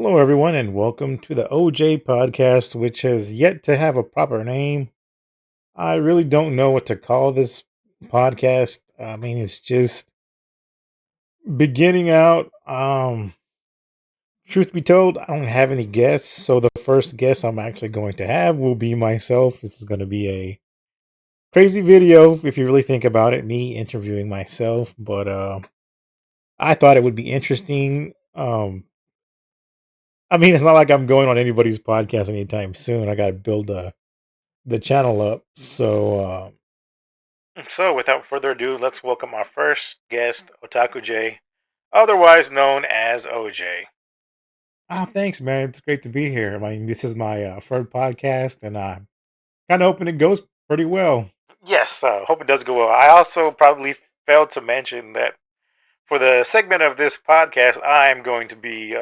Hello, everyone, and welcome to the OJ podcast, which has yet to have a proper name. I really don't know what to call this podcast. I mean, it's just beginning out. Truth be told, I don't have any guests, so the first guest I'm actually going to have will be myself. This is going to be a crazy video if you really think about it, me interviewing myself, but I thought it would be interesting. I mean, it's not like I'm going on anybody's podcast anytime soon. I got to build the channel up. So without further ado, let's welcome our first guest, Otaku J, otherwise known as OJ. Ah, thanks, man. It's great to be here. I mean, this is my third podcast, and I'm kind of hoping it goes pretty well. Yes, hope it does go well. I also probably failed to mention that for the segment of this podcast, I'm going to be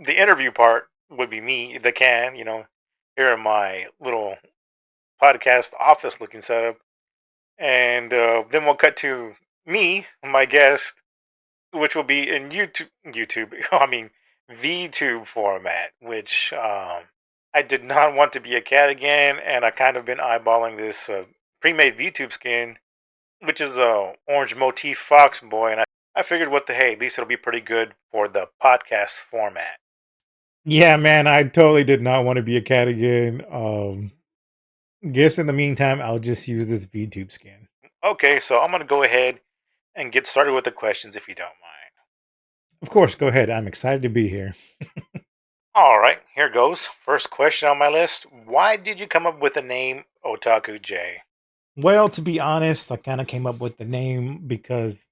the interview part would be me, the can, here in my little podcast office looking setup. And then we'll cut to me, my guest, which will be in YouTube. I mean, VTube format, which I did not want to be a cat again, and I kind of been eyeballing this pre-made VTube skin, which is a orange motif fox boy, and I figured, what the hey, at least it'll be pretty good for the podcast format. Yeah, man, I totally did not want to be a cat again. Guess in the meantime, I'll just use this VTube skin. Okay, so I'm gonna go ahead and get started with the questions if you don't mind. Of course, go ahead. I'm excited to be here. All right, here goes. First question on my list. Why did you come up with the name Otaku J? Well, to be honest, I kind of came up with the name because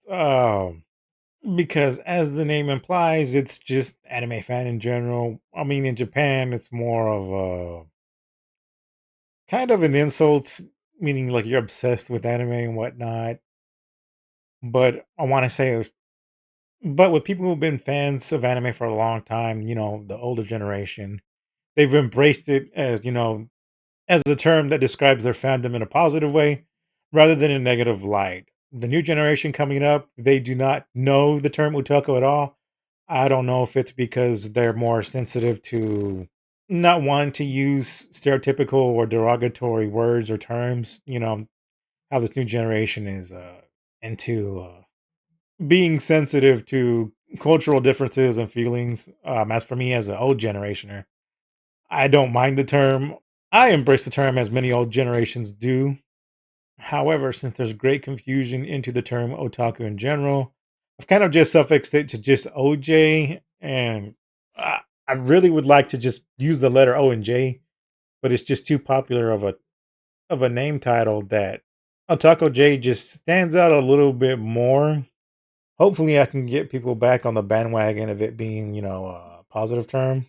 as the name implies, it's just anime fan in general. I mean, in Japan, it's more of a kind of an insult, meaning like you're obsessed with anime and whatnot. But I want to say, but with people who've been fans of anime for a long time, the older generation, they've embraced it as, as a term that describes their fandom in a positive way rather than a negative light. The new generation coming up, they do not know the term otaku at all. I don't know if it's because they're more sensitive to not wanting to use stereotypical or derogatory words or terms. How this new generation is into being sensitive to cultural differences and feelings. As for me, as an old generationer, I don't mind the term. I embrace the term as many old generations do. However, since there's great confusion into the term otaku in general, I've kind of just suffixed it to just OJ, and I really would like to just use the letter O and J, but it's just too popular of a name title that Otaku J just stands out a little bit more. Hopefully, I can get people back on the bandwagon of it being, a positive term.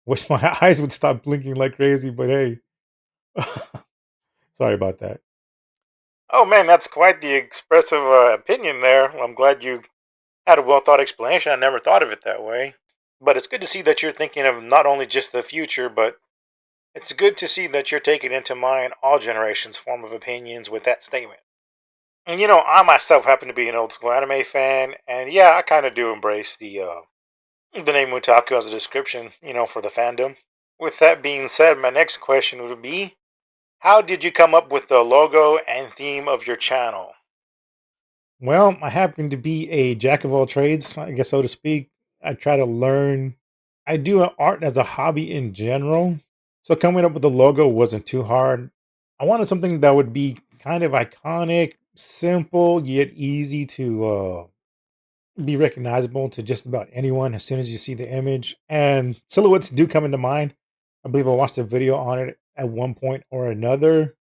Wish my eyes would stop blinking like crazy, but hey, sorry about that. Oh man, that's quite the expressive opinion there. I'm glad you had a well thought explanation. I never thought of it that way. But it's good to see that you're thinking of not only just the future, but it's good to see that you're taking into mind all generations' form of opinions with that statement. And I myself happen to be an old school anime fan, and yeah, I kind of do embrace the name Mutaku as a description, for the fandom. With that being said, my next question would be, how did you come up with the logo and theme of your channel? Well, I happen to be a jack of all trades, I guess so to speak. I try to learn. I do art as a hobby in general. So coming up with the logo wasn't too hard. I wanted something that would be kind of iconic, simple, yet easy to be recognizable to just about anyone as soon as you see the image. And silhouettes do come into mind. I believe I watched a video on it at one point or another.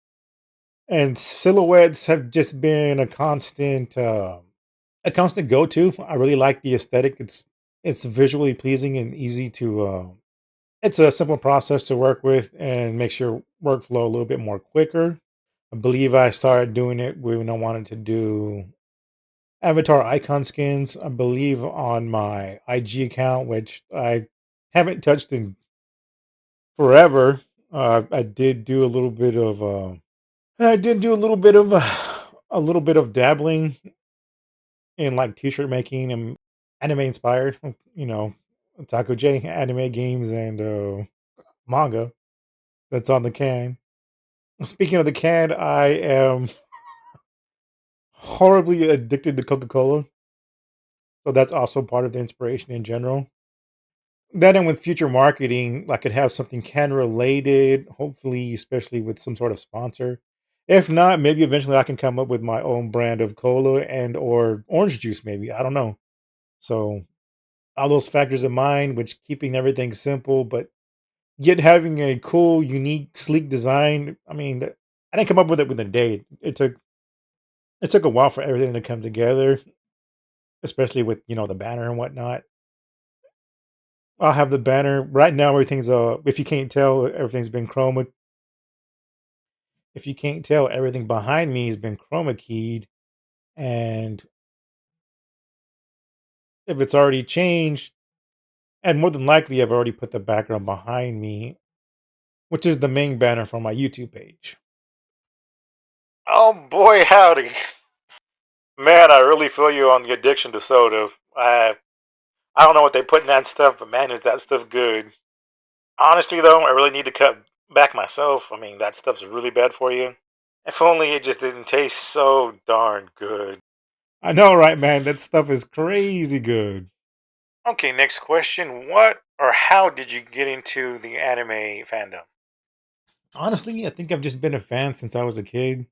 And silhouettes have just been a constant go-to. I really like the aesthetic. It's visually pleasing and easy to it's a simple process to work with and makes your workflow a little bit more quicker. I believe I started doing it when I wanted to do avatar icon skins, I believe on my IG account, which I haven't touched in forever. I did do a little bit of a little bit of dabbling in like t-shirt making and anime inspired, you know. Taco J anime games and manga that's on the can. Speaking of the can, I am horribly addicted to Coca Cola, so that's also part of the inspiration in general. That and with future marketing, I could have something can related, hopefully, especially with some sort of sponsor. If not, maybe eventually I can come up with my own brand of cola and or orange juice, maybe. I don't know. So all those factors in mind, which keeping everything simple, but yet having a cool, unique, sleek design. I mean, I didn't come up with it within a day. It took a while for everything to come together, especially with the banner and whatnot. I'll have the banner right now. Everything's if you can't tell, everything's been chroma. If you can't tell, everything behind me has been chroma keyed, and if it's already changed, and more than likely, I've already put the background behind me, which is the main banner for my YouTube page. Oh boy, howdy. Man, I really feel you on the addiction to soda. I don't know what they put in that stuff, but man, is that stuff good. Honestly, though, I really need to cut back myself. I mean, that stuff's really bad for you. If only it just didn't taste so darn good. I know, right, man? That stuff is crazy good. Okay, next question. What or how did you get into the anime fandom? Honestly, I think I've just been a fan since I was a kid.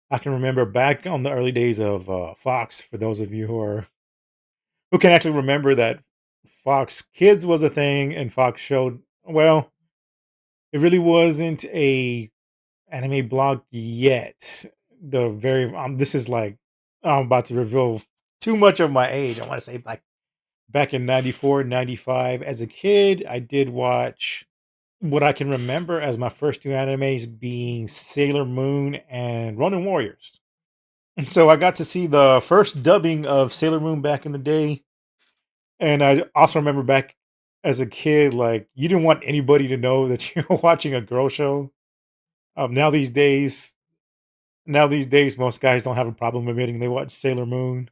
I can remember back on the early days of Fox. For those of you who can actually remember that Fox Kids was a thing and Fox showed, well, it really wasn't a anime blog yet. The very this is like I'm about to reveal too much of my age. I want to say like back in 94, 95. As a kid, I did watch what I can remember as my first two animes being Sailor Moon and Ronin Warriors. And so I got to see the first dubbing of Sailor Moon back in the day. And I also remember back as a kid, like you didn't want anybody to know that you were watching a girl show. Now these days, most guys don't have a problem admitting they watch Sailor Moon.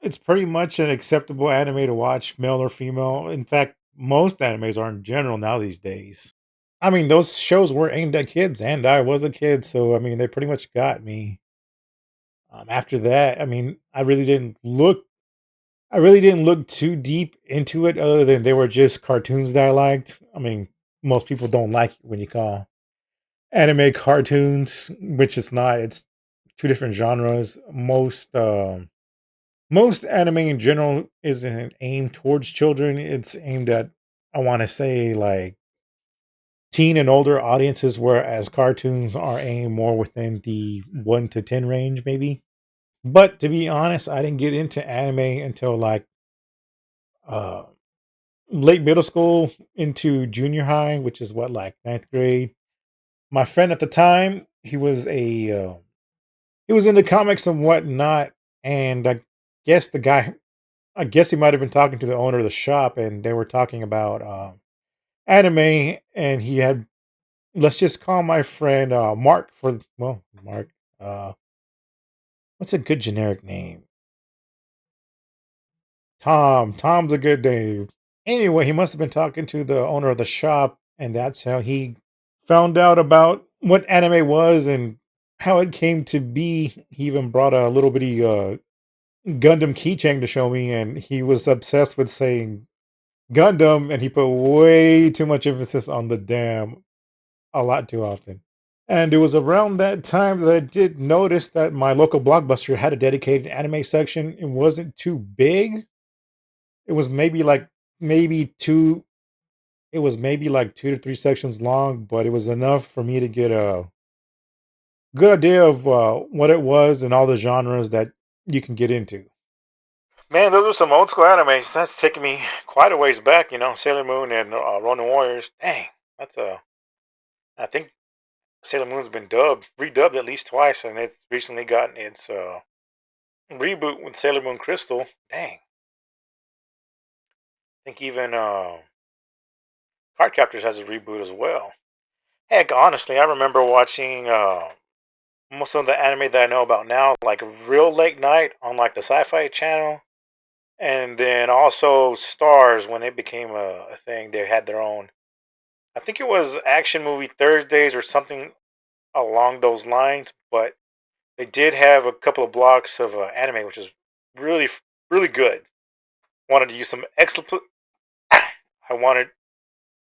It's pretty much an acceptable anime to watch, male or female. In fact, most animes are in general now these days. I mean, those shows were aimed at kids, and I was a kid, so I mean, they pretty much got me. After that, I mean, I really didn't look too deep into it, other than they were just cartoons that I liked. I mean, most people don't like it when you call anime cartoons, which it's not. It's two different genres. Most anime in general isn't aimed towards children. It's aimed at, I want to say, like teen and older audiences, whereas cartoons are aimed more within the 1 to 10 range, maybe. But to be honest, I didn't get into anime until like uh, late middle school into junior high, which is what, like ninth grade. My friend at the time, he was into comics and whatnot, and guess the guy, I guess he might have been talking to the owner of the shop, and they were talking about anime, and he had, let's just call my friend Mark for, well, Mark. Uh, what's a good generic name? Tom. Tom's a good name. Anyway, he must have been talking to the owner of the shop, and that's how he found out about what anime was and how it came to be. He even brought a little bitty Gundam keychain to show me, and he was obsessed with saying Gundam, and he put way too much emphasis on the damn a lot too often. And it was around that time that I did notice that my local Blockbuster had a dedicated anime section. It wasn't too big. It was maybe two. It was maybe like 2 to 3 sections long, but it was enough for me to get a good idea of what it was and all the genres that you can get into. Man, those are some old school animes. That's taking me quite a ways back. Sailor Moon and Ronin Warriors. Dang, that's a. I think Sailor Moon's been redubbed at least twice, and it's recently gotten its reboot with Sailor Moon Crystal. Dang, I think even Card Captors has a reboot as well. Heck, honestly, I remember watching most of the anime that I know about now, like real late night on like the Sci-Fi Channel, And then also Stars, when it became a thing, they had their own. I think it was Action Movie Thursdays or something along those lines. But they did have a couple of blocks of anime, which is really, really good. Wanted to use some expl. I wanted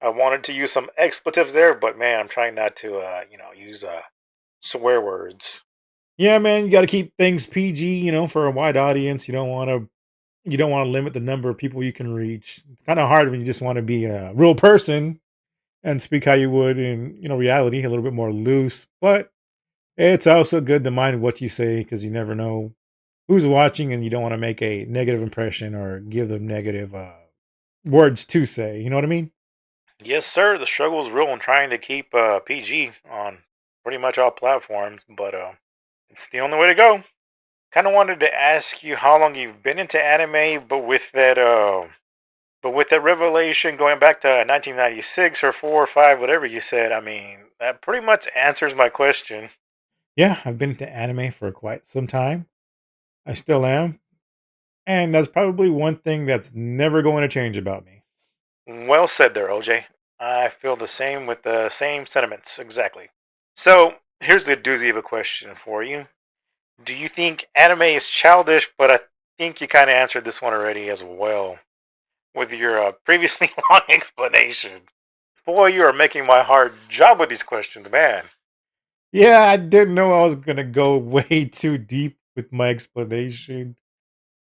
I wanted to use some expletives there, but man, I'm trying not to, use swear words. Yeah, man, you got to keep things PG, for a wide audience. You don't want to limit the number of people you can reach. It's kind of hard when you just want to be a real person and speak how you would in, reality, a little bit more loose. But it's also good to mind what you say because you never know who's watching, and you don't want to make a negative impression or give them negative words to say. You know what I mean? Yes, sir. The struggle is real in trying to keep PG on pretty much all platforms, but it's the only way to go. Kind of wanted to ask you how long you've been into anime, but with that revelation going back to 1996 or 4 or 5, whatever you said, I mean, that pretty much answers my question. Yeah, I've been into anime for quite some time. I still am. And that's probably one thing that's never going to change about me. Well said there, OJ. I feel the same with the same sentiments, exactly. So, here's the doozy of a question for you. Do you think anime is childish? But I think you kind of answered this one already as well with your previously long explanation. Boy, you are making my hard job with these questions, man. Yeah, I didn't know I was going to go way too deep with my explanation.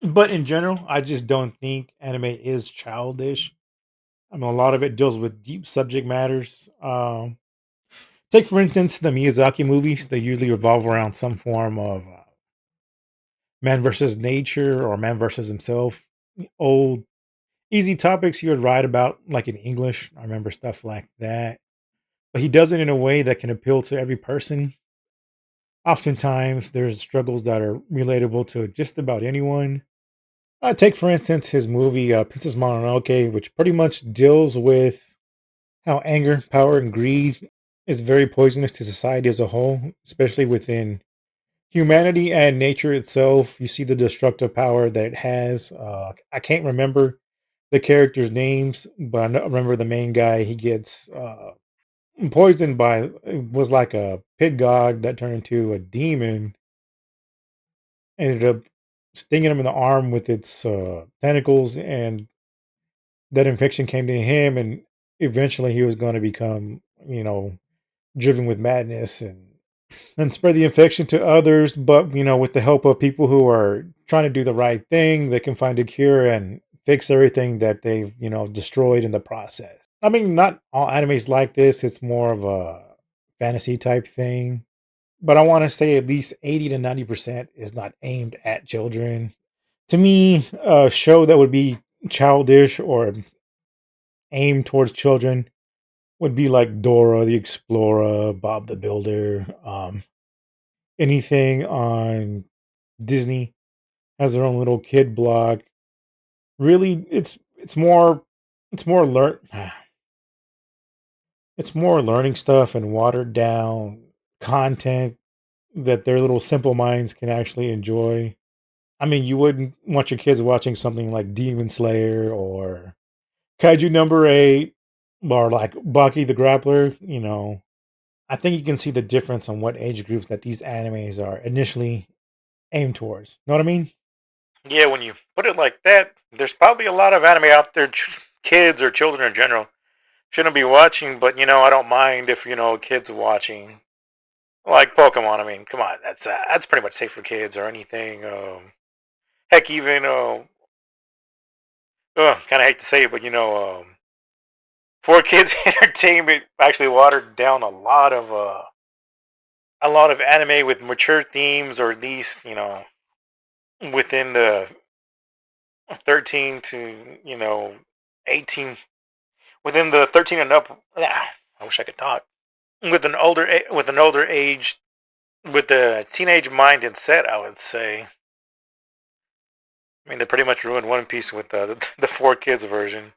But in general, I just don't think anime is childish. I mean, a lot of it deals with deep subject matters. Take, for instance, the Miyazaki movies. They usually revolve around some form of man versus nature or man versus himself. Old, easy topics you would write about, like in English. I remember stuff like that. But he does it in a way that can appeal to every person. Oftentimes, there's struggles that are relatable to just about anyone. Take, for instance, his movie Princess Mononoke, which pretty much deals with how anger, power, and greed is very poisonous to society as a whole, especially within humanity and nature itself. You see the destructive power that it has. I can't remember the characters' names, but I remember the main guy. He gets poisoned by, it was like a pig god that turned into a demon, ended up stinging him in the arm with its tentacles, and that infection came to him, and eventually he was going to become, driven with madness and spread the infection to others. But with the help of people who are trying to do the right thing, they can find a cure and fix everything that they've destroyed in the process. I mean, not all animes like this. It's more of a fantasy type thing. But I want to say at least 80 to 90% is not aimed at children. To me, a show that would be childish or aimed towards children would be like Dora the Explorer, Bob the Builder, anything on Disney has their own little kid block. Really, it's more it's more learning stuff and watered down content that their little simple minds can actually enjoy. I mean, you wouldn't want your kids watching something like Demon Slayer or Kaiju number 8 or like Bucky the Grappler. I think you can see the difference on what age groups that these animes are initially aimed towards. Know what I mean? Yeah, when you put it like that, there's probably a lot of anime out there, kids or children in general shouldn't be watching. But I don't mind if kids watching like Pokemon. I mean, come on, that's pretty much safe for kids or anything. Heck, even kind of hate to say it, but for kids entertainment actually watered down a lot of anime with mature themes, or at least within the 13 to 18, within the 13 and up. I wish I could talk. With an older age, with the teenage mind and set, I would say. I mean, they pretty much ruined One Piece with the 4 Kids version.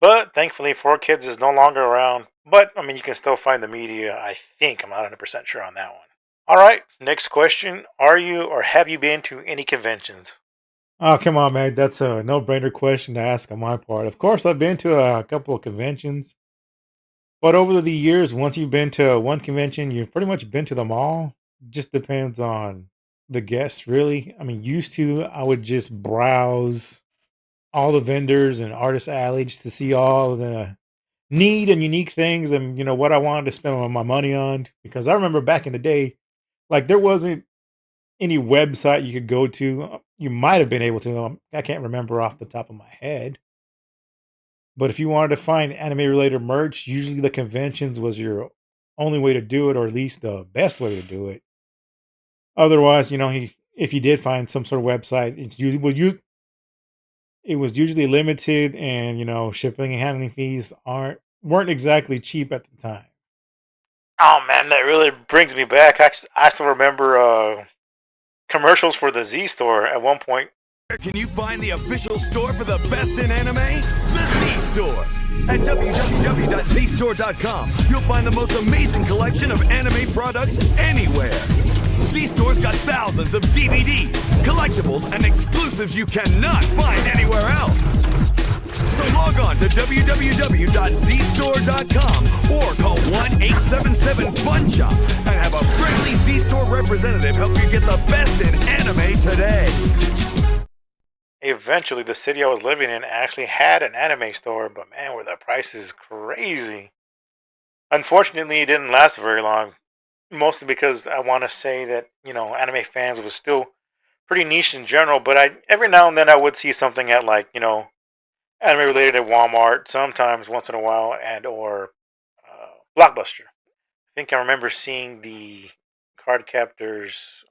But thankfully, 4 Kids is no longer around. But I mean, you can still find the media. I think I'm not 100% sure on that one. All right, next question: Are you or have you been to any conventions? Oh, come on, man. That's a no-brainer question to ask on my part. Of course, I've been to a couple of conventions, but over the years, once you've been to one convention, you've pretty much been to them all. Just depends on the guests, really. I mean, used to, I would just browse all the vendors and artist alleys to see all the neat and unique things and, what I wanted to spend my money on. Because I remember back in the day, like, there wasn't any website you could go to. You might have been able to. I can't remember off the top of my head. But if you wanted to find anime related merch, usually the conventions was your only way to do it, or at least the best way to do it. Otherwise, if you did find some sort of website, it was usually limited, and shipping and handling fees weren't exactly cheap at the time. Oh man, that really brings me back. I still remember commercials for the Z store at one point. Where can you find the official store for the best in anime? The Z Store. At www.zstore.com, you'll find the most amazing collection of anime products anywhere. Z Store's got thousands of DVDs, collectibles, and exclusives you cannot find anywhere else. So log on to www.zstore.com or call 1-877-FUN-SHOP and have a friendly Z Store representative help you get the best in anime today. Eventually, the city I was living in actually had an anime store, but man, were the prices crazy. Unfortunately, it didn't last very long, mostly because I want to say that, anime fans was still pretty niche in general, but every now and then I would see something at, like, anime related at Walmart, sometimes once in a while, and or Blockbuster. I think I remember seeing the Card Captors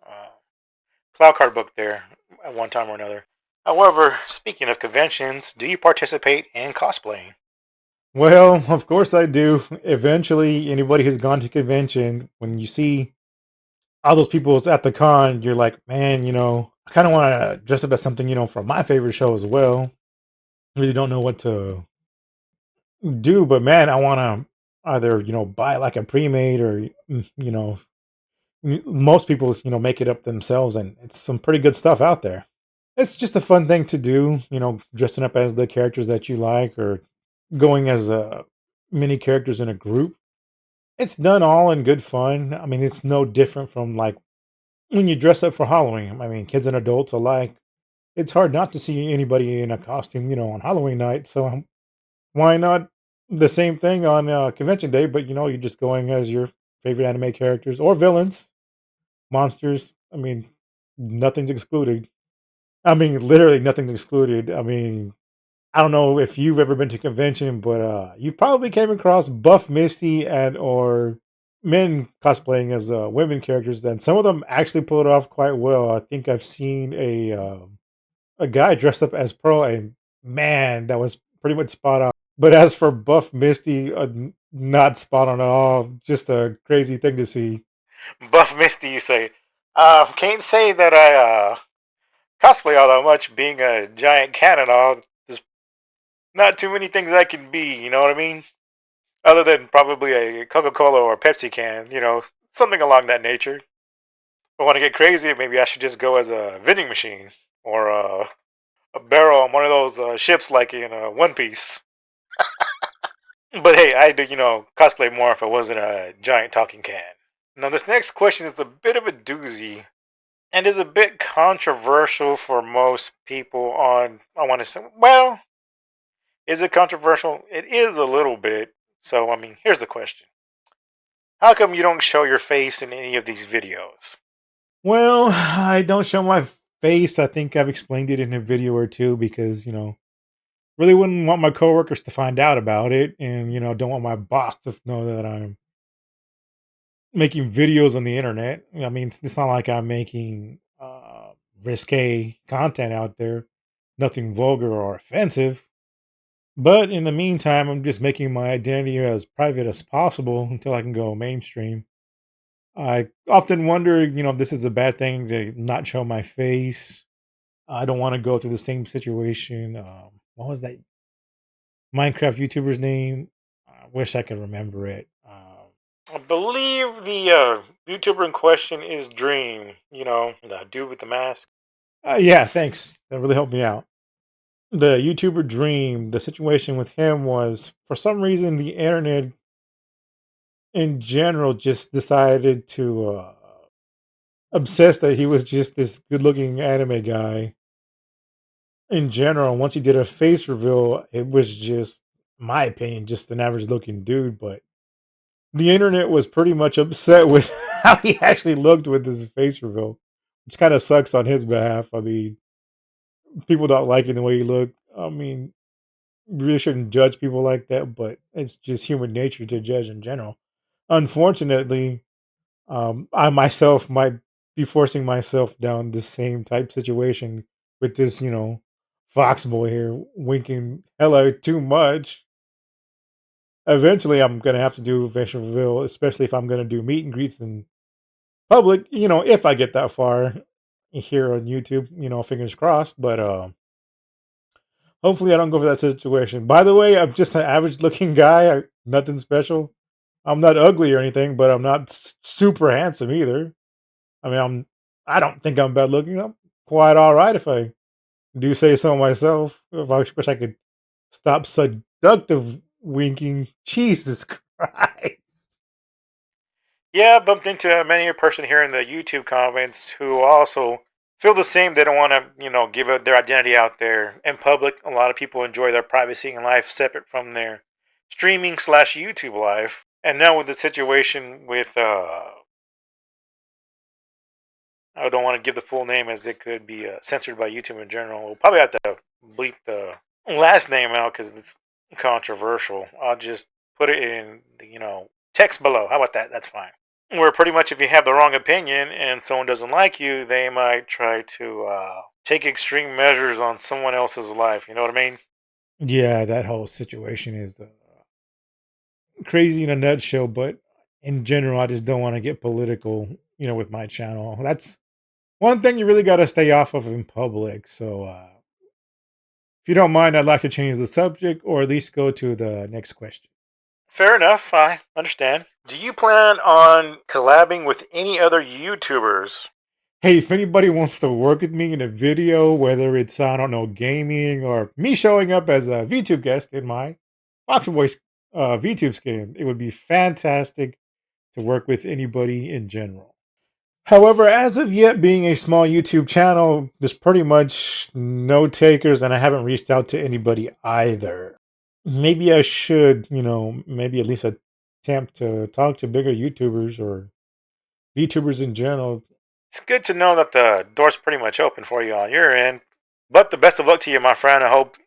Cloud Card book there at one time or another. However, speaking of conventions, do you participate in cosplaying? Well, of course I do. Eventually, anybody who's gone to convention, when you see all those people at the con, you're like, man, I kind of want to dress up as something, from my favorite show as well. Really don't know what to do, but man, I want to either, buy like a pre-made or, most people, make it up themselves, and it's some pretty good stuff out there. It's just a fun thing to do, dressing up as the characters that you like, or going as many characters in a group. It's done all in good fun. I mean, it's no different from like when you dress up for Halloween. I mean, kids and adults alike. It's hard not to see anybody in a costume, on Halloween night. So why not the same thing on convention day? But you're just going as your favorite anime characters or villains, monsters. I mean, nothing's excluded. I mean, literally nothing's excluded. I mean, I don't know if you've ever been to a convention, but you probably came across Buff Misty and or men cosplaying as women characters. And some of them actually pull it off quite well. I think I've seen a guy dressed up as Pearl, and man, that was pretty much spot on. But as for Buff Misty, not spot on at all. Just a crazy thing to see. Buff Misty, you say? Can't say that I cosplay all that much. Being a giant cat and all, there's not too many things I can be. You know what I mean? Other than probably a Coca Cola or Pepsi can. Something along that nature. If I want to get crazy, maybe I should just go as a vending machine or a barrel on one of those ships, like in One Piece. But hey, I do, cosplay more if I wasn't a giant talking can. Now, this next question is a bit of a doozy and is a bit controversial for most people on, I want to say, well, is it controversial? It is a little bit. So, I mean, here's the question. How come you don't show your face in any of these videos? Well, I don't show my face. I think I've explained it in a video or two because, really wouldn't want my coworkers to find out about it, and, don't want my boss to know that I'm making videos on the internet. I mean, it's not like I'm making risque content out there, nothing vulgar or offensive. But in the meantime, I'm just making my identity as private as possible until I can go mainstream. I often wonder, if this is a bad thing to not show my face. I don't want to go through the same situation. What was that Minecraft YouTuber's name? I wish I could remember it. I believe the YouTuber in question is Dream. The dude with the mask. Yeah, thanks. That really helped me out. The YouTuber Dream, the situation with him was for some reason the internet in general just decided to obsess that he was just this good looking anime guy. In general, once he did a face reveal, it was just, my opinion, just an average looking dude. But the internet was pretty much upset with how he actually looked with his face reveal, which kind of sucks on his behalf. I mean, people don't like it the way he looked. I mean, really shouldn't judge people like that, but it's just human nature to judge in general. Unfortunately, I myself might be forcing myself down the same type situation with this, Fox boy here winking hella too much. Eventually, I'm gonna have to do facial reveal, especially if I'm gonna do meet and greets in public. If I get that far here on YouTube, fingers crossed. But hopefully, I don't go for that situation. By the way, I'm just an average looking guy. Nothing special. I'm not ugly or anything, but I'm not super handsome either. I mean, I don't think I'm bad looking. I'm quite all right if I do say so myself. If I wish I could stop seductive winking. Jesus Christ. Yeah, I bumped into many a person here in the YouTube comments who also feel the same. They don't want to, give up their identity out there in public. A lot of people enjoy their privacy and life separate from their streaming slash YouTube life. And now with the situation with, I don't want to give the full name as it could be censored by YouTube in general. We'll probably have to bleep the last name out because it's controversial. I'll just put it in, text below. How about that? That's fine. Where pretty much if you have the wrong opinion and someone doesn't like you, they might try to take extreme measures on someone else's life. You know what I mean? Yeah, that whole situation is crazy in a nutshell. But in general, I just don't want to get political, with my channel. That's one thing you really got to stay off of in public. So, if you don't mind, I'd like to change the subject or at least go to the next question. Fair enough. I understand. Do you plan on collabing with any other YouTubers? Hey, if anybody wants to work with me in a video, whether it's, I don't know, gaming or me showing up as a VTube guest in my Box Voice VTube skin, it would be fantastic to work with anybody in general. However, as of yet, being a small YouTube channel, there's pretty much no takers, and I haven't reached out to anybody either. Maybe I should, maybe at least attempt to talk to bigger YouTubers or VTubers in general. It's good to know that the door's pretty much open for you on your end. But the best of luck to you, my friend. I hope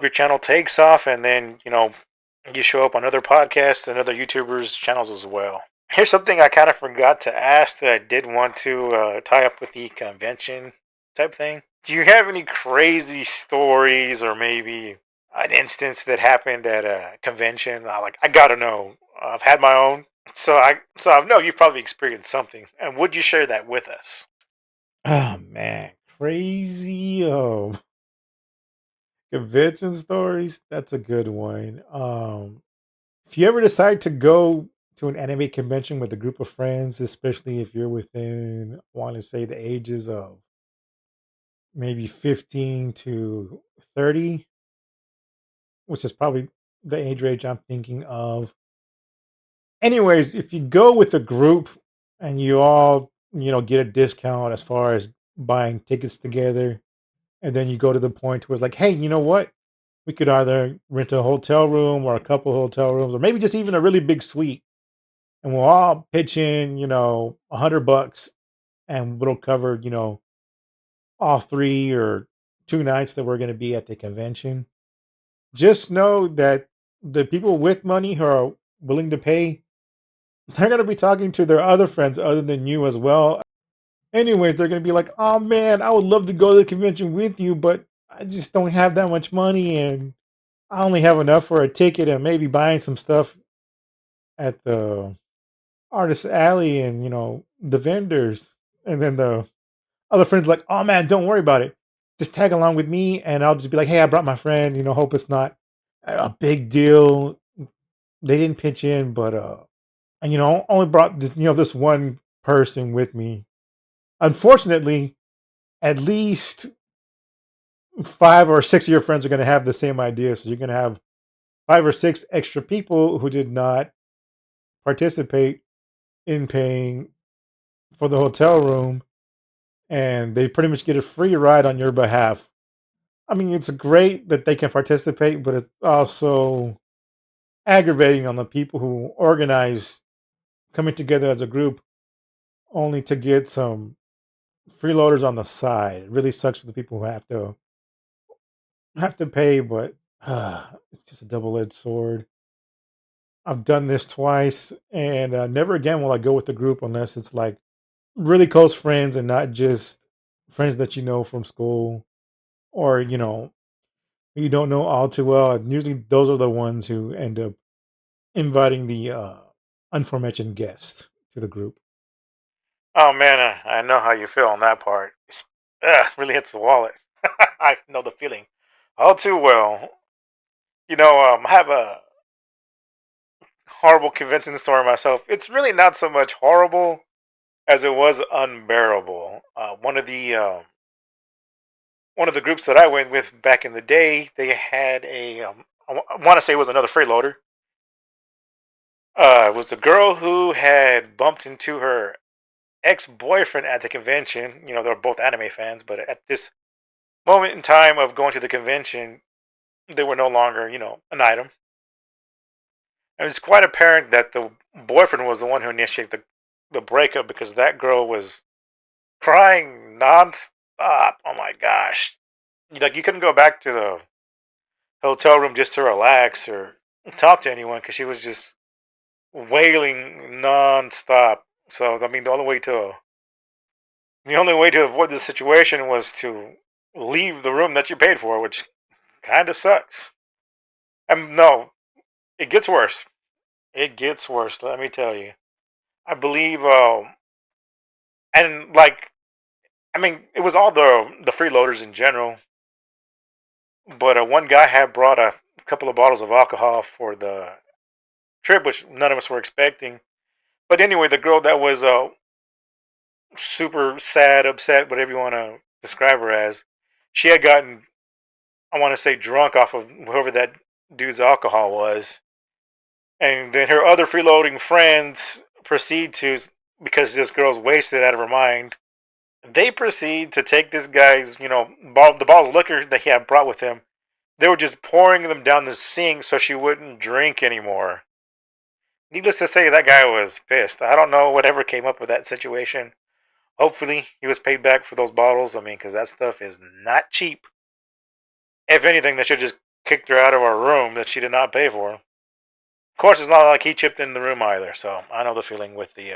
your channel takes off, and then you show up on other podcasts and other YouTubers' channels as well. Here's something I kind of forgot to ask that I did want to tie up with the convention type thing. Do you have any crazy stories or maybe an instance that happened at a convention? I gotta know. I've had my own, so I know you've probably experienced something. And would you share that with us? Oh man, crazy convention stories. That's a good one. If you ever decide to go to an anime convention with a group of friends, especially if you're within, I want to say, the ages of maybe 15 to 30, which is probably the age range I'm thinking of. Anyways, if you go with a group and you all, get a discount as far as buying tickets together, and then you go to the point where it's like, hey, you know what? We could either rent a hotel room or a couple hotel rooms, or maybe just even a really big suite, and we'll all pitch in, $100, and it'll cover, all 3 or 2 nights that we're going to be at the convention. Just know that the people with money who are willing to pay, they're going to be talking to their other friends other than you as well. Anyways, they're going to be like, oh man, I would love to go to the convention with you, but I just don't have that much money, and I only have enough for a ticket and maybe buying some stuff at the artist alley and, the vendors. And then the other friend's like, oh man, don't worry about it. Just tag along with me, and I'll just be like, hey, I brought my friend, hope it's not a big deal. They didn't pitch in, but and only brought this, this one person with me. Unfortunately, at least 5 or 6 of your friends are going to have the same idea. So you're going to have 5 or 6 extra people who did not participate in paying for the hotel room, and they pretty much get a free ride on your behalf. I mean, it's great that they can participate, but it's also aggravating on the people who organize coming together as a group only to get some freeloaders on the side. It really sucks for the people who have to pay, but it's just a double-edged sword. I've done this twice, and never again will I go with the group unless it's like really close friends and not just friends that you know from school or you don't know all too well. And usually, those are the ones who end up inviting the aforementioned guests to the group. Oh man, I know how you feel on that part. Really hits the wallet. I know the feeling all too well. I have a horrible convincing story myself. It's really not so much horrible as it was unbearable. One of the groups that I went with back in the day, they had I want to say it was another freeloader. It was a girl who had bumped into her ex-boyfriend at the convention. They were both anime fans, but at this moment in time of going to the convention, they were no longer, an item. And it's quite apparent that the boyfriend was the one who initiated the breakup because that girl was crying nonstop. Oh my gosh. Like, you couldn't go back to the hotel room just to relax or talk to anyone because she was just wailing nonstop. So, I mean, the only way to avoid this situation was to leave the room that you paid for, which kind of sucks. And no, it gets worse. It gets worse. Let me tell you. I believe, and like, I mean, it was all the freeloaders in general, but one guy had brought a couple of bottles of alcohol for the trip, which none of us were expecting. But anyway, the girl that was super sad, upset, whatever you want to describe her as, she had gotten, I want to say, drunk off of whoever that dude's alcohol was. And then her other freeloading friends proceed to, because this girl's wasted out of her mind, they proceed to take this guy's, the bottles of liquor that he had brought with him. They were just pouring them down the sink so she wouldn't drink anymore. Needless to say, that guy was pissed. I don't know whatever came up with that situation. Hopefully, he was paid back for those bottles. I mean, because that stuff is not cheap. If anything, they should just kicked her out of our room that she did not pay for. Of course, it's not like he chipped in the room either. So I know the feeling with the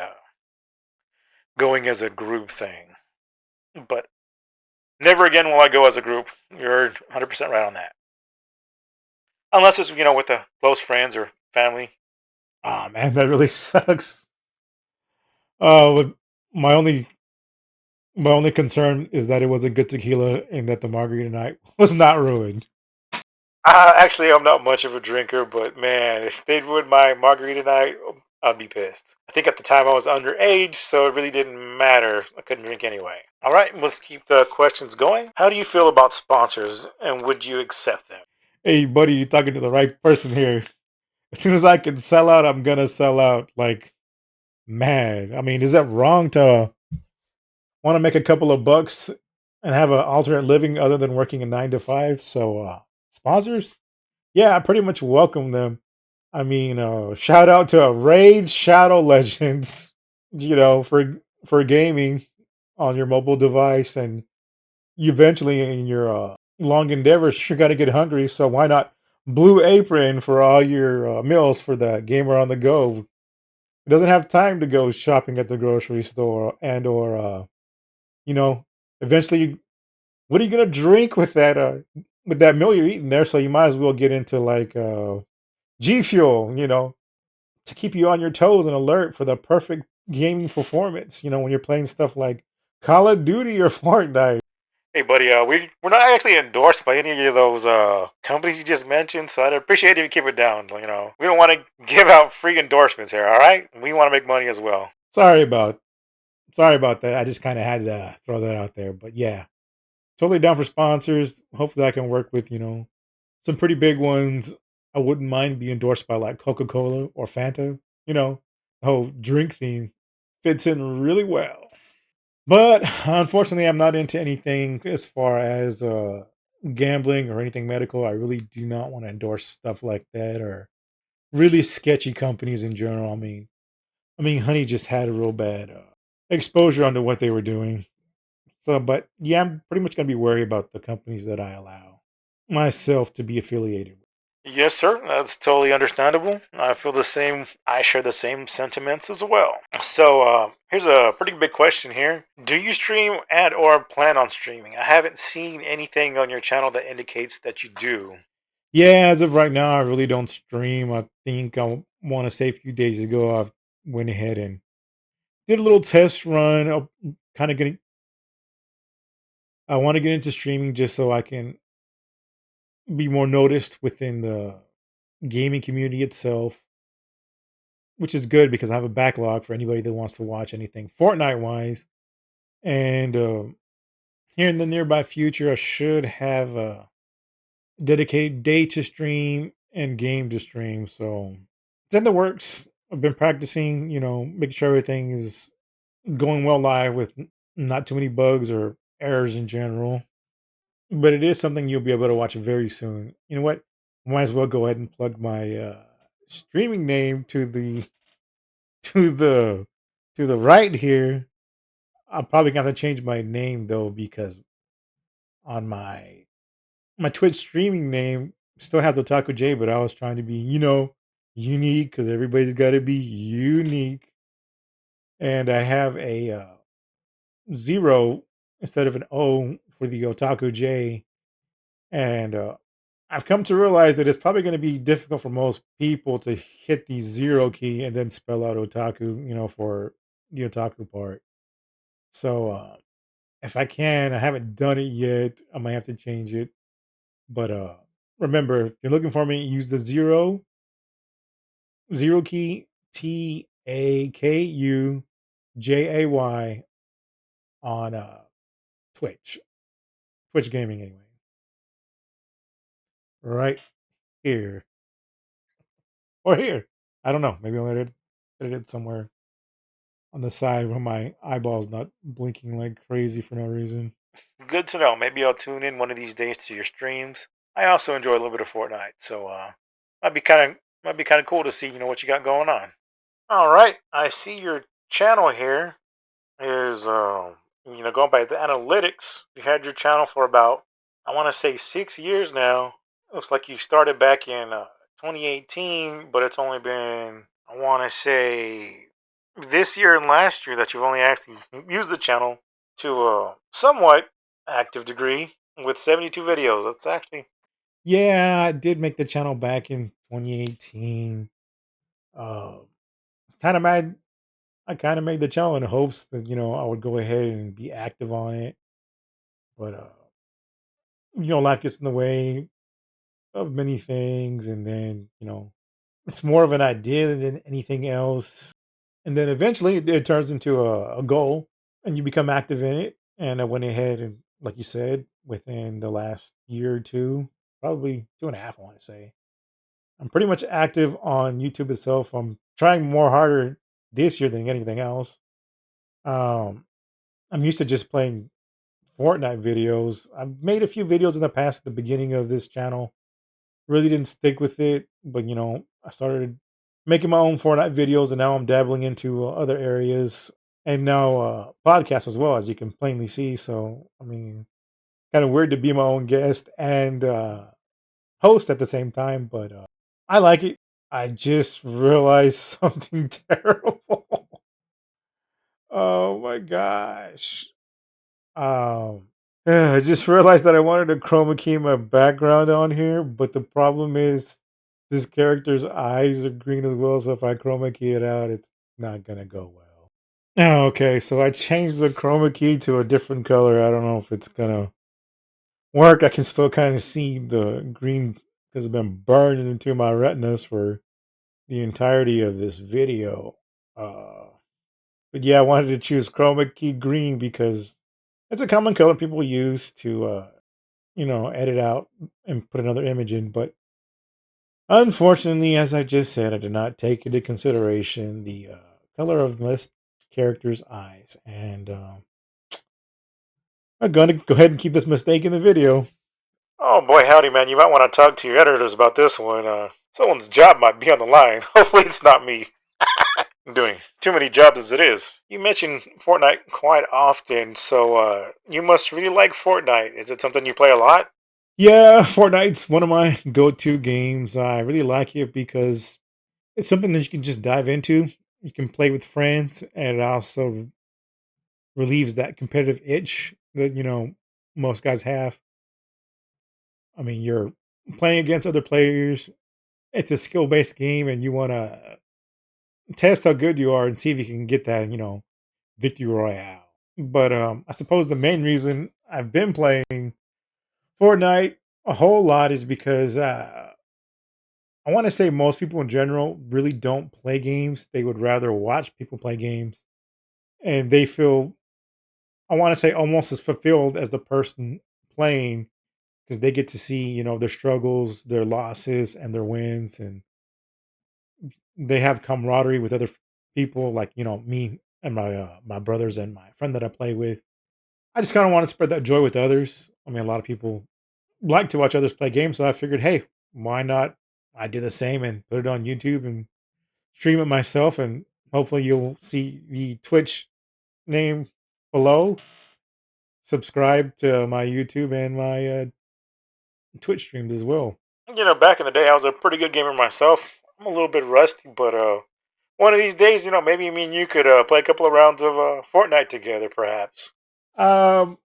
going as a group thing. But never again will I go as a group. You're 100% right on that. Unless it's, with the close friends or family. Oh man, that really sucks. But my only my only concern is that it was a good tequila and that the margarita night was not ruined. Actually, I'm not much of a drinker, but man, if they'd ruined my margarita night, I'd be pissed. I think at the time I was underage, so it really didn't matter. I couldn't drink anyway. All right, let's keep the questions going. How do you feel about sponsors, and would you accept them? Hey, buddy, you're talking to the right person here. As soon as I can sell out, I'm gonna sell out. Like, man, I mean, is that wrong to want to make a couple of bucks and have an alternate living other than working a 9 to 5? So, sponsors, yeah, I pretty much welcome them. I mean, shout out to Raid Shadow Legends, for gaming on your mobile device, and eventually in your long endeavors, you're gonna get hungry. So why not Blue Apron for all your meals for the gamer on the go? It doesn't have time to go shopping at the grocery store and or you know, eventually, what are you gonna drink with that meal you're eating there? So you might as well get into like G Fuel, to keep you on your toes and alert for the perfect gaming performance. When you're playing stuff like Call of Duty or Fortnite. Hey, buddy, we're not actually endorsed by any of those companies you just mentioned, so I'd appreciate if you keep it down. We don't want to give out free endorsements here. All right, we want to make money as well. Sorry about that. I just kind of had to throw that out there, but yeah. totally down for sponsors. Hopefully, I can work with some pretty big ones. I wouldn't mind being endorsed by like Coca Cola or Fanta. You know, the whole drink theme fits in really well. But unfortunately, I'm not into anything as far as gambling or anything medical. I really do not want to endorse stuff like that or really sketchy companies in general. I mean, Honey just had a real bad exposure onto what they were doing. So, but yeah, I'm pretty much going to be worried about the companies that I allow myself to be affiliated with. Yes, sir. That's totally understandable. I feel the same. I share the same sentiments as well. So, here's a pretty big question here. Do you stream and or plan on streaming? I haven't seen anything on your channel that indicates that you do. Yeah, as of right now, I really don't stream. I think I want to say a few days ago, I went ahead and did a little test run. Kind of getting. I want to get into streaming just so I can be more noticed within the gaming community itself, which is good because I have a backlog for anybody that wants to watch anything Fortnite wise. And here in the nearby future, I should have a dedicated day to stream and game to stream. So it's in the works. I've been practicing, making sure everything is going well live with not too many bugs or errors in general. But it is something you'll be able to watch very soon. You know what? Might as well go ahead and plug my streaming name to the to the right here. I'm probably gonna have to change my name though because on my Twitch streaming name still has Otaku J, but I was trying to be unique because everybody's got to be unique, and I have a zero instead of an O for the Otaku J, and I've come to realize that it's probably going to be difficult for most people to hit the zero key and then spell out otaku, for the otaku part. So if I can, I haven't done it yet. I might have to change it. But remember, if you're looking for me, use the zero key TAKUJAY on Twitch. Twitch gaming anyway. Right here. Or here. I don't know. Maybe I'll edit it somewhere on the side where my eyeball's not blinking like crazy for no reason. Good to know. Maybe I'll tune in one of these days to your streams. I also enjoy a little bit of Fortnite, so might be kind of cool to see what you got going on. All right, I see your channel here is going by the analytics. You had your channel for about I want to say 6 years now. Looks like you started back in 2018, but it's only been I want to say this year and last year that you've only actually used the channel to a somewhat active degree with 72 videos. That's actually yeah, I did make the channel back in 2018. Uh, kind of made I kind of made the channel in hopes that I would go ahead and be active on it, but life gets in the way of many things, and then it's more of an idea than anything else. And then eventually it turns into a goal and you become active in it. And I went ahead and, like you said, within the last year or two, probably 2.5, I want to say, I'm pretty much active on YouTube itself. I'm trying more harder this year than anything else. Um, I'm used to just playing Fortnite videos. I've made a few videos in the past at the beginning of this channel. Really didn't stick with it, but I started making my own Fortnite videos, and now I'm dabbling into other areas, and now podcasts as well, as you can plainly see. So, I mean, kind of weird to be my own guest and host at the same time, but I like it. I just realized something terrible. Oh my gosh. Um, I just realized that I wanted a chroma key in my background on here, but the problem is this character's eyes are green as well. So if I chroma key it out, it's not gonna go well. Oh, okay, so I changed the chroma key to a different color. I don't know if it's gonna work. I can still kind of see the green because it's been burned into my retinas for the entirety of this video. Uh, but yeah, I wanted to choose chroma key green because It's a common color people use to, edit out and put another image in. But unfortunately, as I just said, I did not take into consideration the color of this character's eyes. And I'm going to go ahead and keep this mistake in the video. Oh boy, howdy, man. You might want to talk to your editors about this one. Someone's job might be on the line. Hopefully, it's not me. I'm doing too many jobs as it is. You mention Fortnite quite often, so you must really like Fortnite. Is it something you play a lot? Yeah, Fortnite's one of my go-to games. I really like it because it's something that you can just dive into. You can play with friends, and it also relieves that competitive itch that most guys have. I mean, you're playing against other players. It's a skill-based game, and you want to test how good you are and see if you can get that, victory royale. But I suppose the main reason I've been playing Fortnite a whole lot is because I want to say most people in general really don't play games. They would rather watch people play games, and they feel, I want to say, almost as fulfilled as the person playing because they get to see, their struggles, their losses, and their wins, and they have camaraderie with other people, like me and my brothers and my friend that I play with. I just kind of want to spread that joy with others. I mean, a lot of people like to watch others play games, so I figured, hey, why not? I do the same and put it on YouTube and stream it myself, and hopefully you'll see the Twitch name below. Subscribe to my YouTube and my Twitch streams as well. Back in the day, I was a pretty good gamer myself. I'm a little bit rusty, but one of these days, maybe me and you could play a couple of rounds of Fortnite together, perhaps. Um,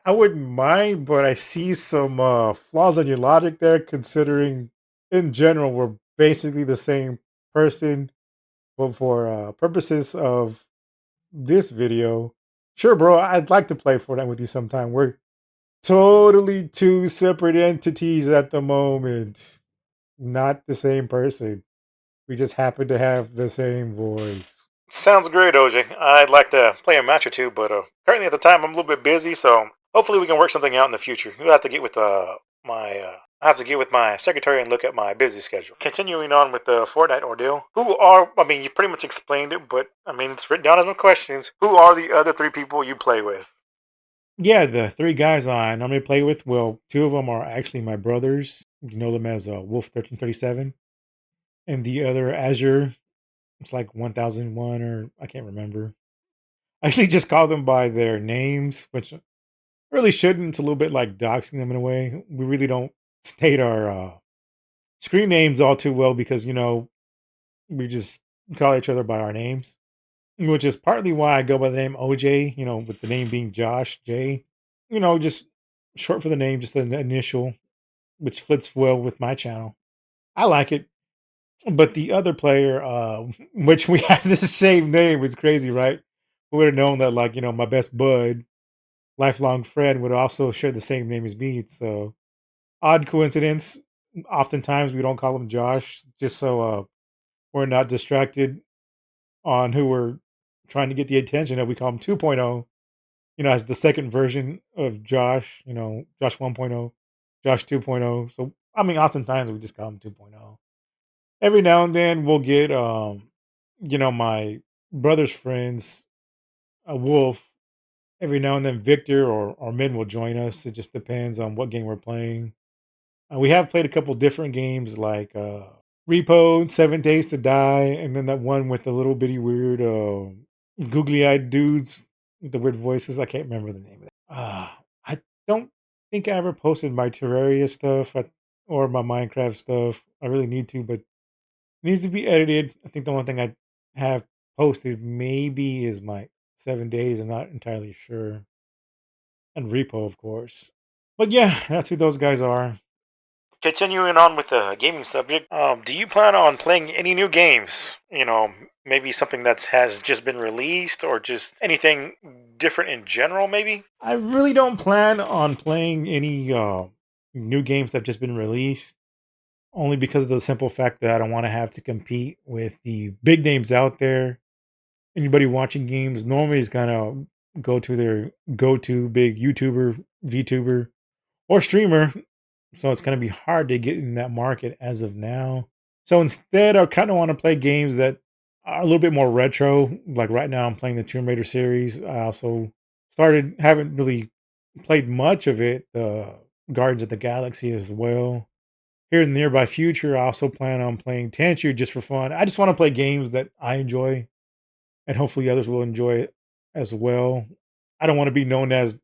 I wouldn't mind, but I see some flaws in your logic there, considering in general we're basically the same person. But for purposes of this video, sure, bro, I'd like to play Fortnite with you sometime. We're totally two separate entities at the moment, not the same person. We just happen to have the same voice. Sounds great, OJ. I'd like to play a match or two, but currently at the time I'm a little bit busy, so hopefully we can work something out in the future. You'll have to get with my I have to get with my secretary and look at my busy schedule. Continuing on with the Fortnite ordeal, I mean, you pretty much explained it, but I mean, it's written down as my questions. Who are the other three people you play with? Yeah, the three guys I normally play with, well, two of them are actually my brothers. You know them as Wolf 1337, and the other Azure. It's like 1001, or I can't remember. I actually just call them by their names, which I really shouldn't. It's a little bit like doxing them in a way. We really don't state our screen names all too well because, we just call each other by our names, which is partly why I go by the name OJ, with the name being Josh J. Just short for the name, just an initial, which fits well with my channel. I like it. But the other player, which we have the same name, it's crazy, right? Who would have known that, like, my best bud, lifelong friend, would also share the same name as me. So odd coincidence. Oftentimes we don't call him Josh, just so we're not distracted on who we're trying to get the attention of. We call him 2.0, as the second version of Josh, Josh 1.0, Josh 2.0. So I mean, oftentimes we just call him 2.0. Every now and then we'll get my brother's friends, a Wolf. Every now and then Victor or Min will join us. It just depends on what game we're playing. We have played a couple different games like Repo, 7 Days to Die, and then that one with the little bitty weird googly eyed dudes with the weird voices. I can't remember the name of that. I don't think I ever posted my Terraria stuff or my Minecraft stuff. I really need to, but needs to be edited. I think the only thing I have posted maybe is my 7 days. I'm not entirely sure. And Repo, of course. But yeah, that's who those guys are. Continuing on with the gaming subject, do you plan on playing any new games? Maybe something that has just been released or just anything different in general, maybe? I really don't plan on playing any new games that have just been released, only because of the simple fact that I don't want to have to compete with the big names out there. Anybody watching games normally is gonna go to their go to big YouTuber, VTuber, or streamer. So it's going to be hard to get in that market as of now. So instead, I kind of want to play games that are a little bit more retro. Like right now, I'm playing the Tomb Raider series. I also haven't really played much of it, the Guardians of the Galaxy as well. Here in the nearby future, I also plan on playing Tanchu just for fun. I just want to play games that I enjoy, and hopefully others will enjoy it as well. I don't want to be known as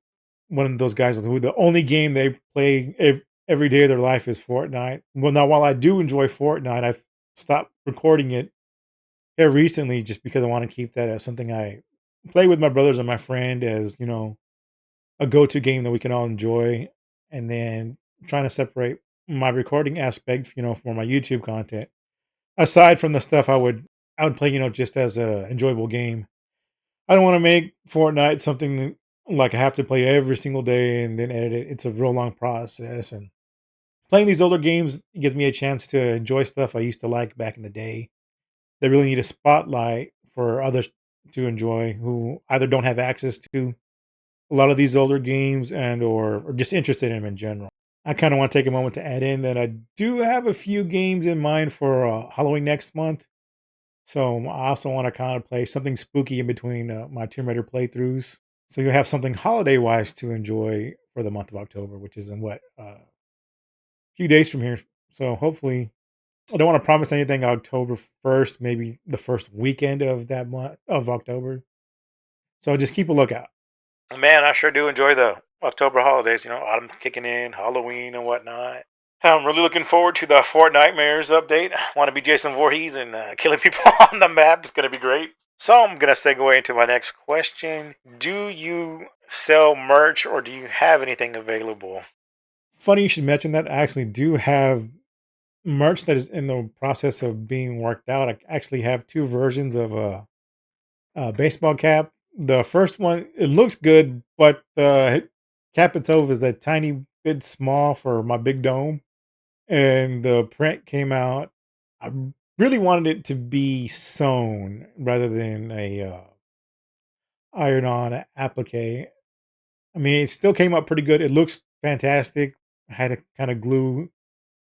one of those guys who the only game they play every day of their life is Fortnite. Well, now while I do enjoy Fortnite, I've stopped recording it here recently just because I want to keep that as something I play with my brothers and my friend as a go-to game that we can all enjoy, and then trying to separate my recording aspect, for my YouTube content aside from the stuff I would play, just as a enjoyable game. I don't want to make Fortnite something like I have to play every single day and then edit it. It's a real long process, and playing these older games gives me a chance to enjoy stuff I used to like back in the day. They really need a spotlight for others to enjoy who either don't have access to a lot of these older games and or just interested in them in general. I kind of want to take a moment to add in that I do have a few games in mind for Halloween next month. So I also want to kind of play something spooky in between my Tomb Raider playthroughs. So you'll have something holiday wise to enjoy for the month of October, which is in a few days from here. So hopefully, I don't want to promise anything October 1st, maybe the first weekend of that month of October. So just keep a lookout. Man, I sure do enjoy the October holidays. Autumn kicking in, Halloween and whatnot. I'm really looking forward to the Fortnitemares update. I want to be Jason Voorhees and killing people on the map. It's going to be great. So I'm going to segue into my next question. Do you sell merch or do you have anything available? Funny you should mention that. I actually do have merch that is in the process of being worked out. I actually have two versions of a baseball cap. The first one, it looks good, but the cap itself is a tiny bit small for my big dome, and the print came out. I really wanted it to be sewn rather than a iron on applique. I mean, it still came out pretty good. It looks fantastic. I had to kind of glue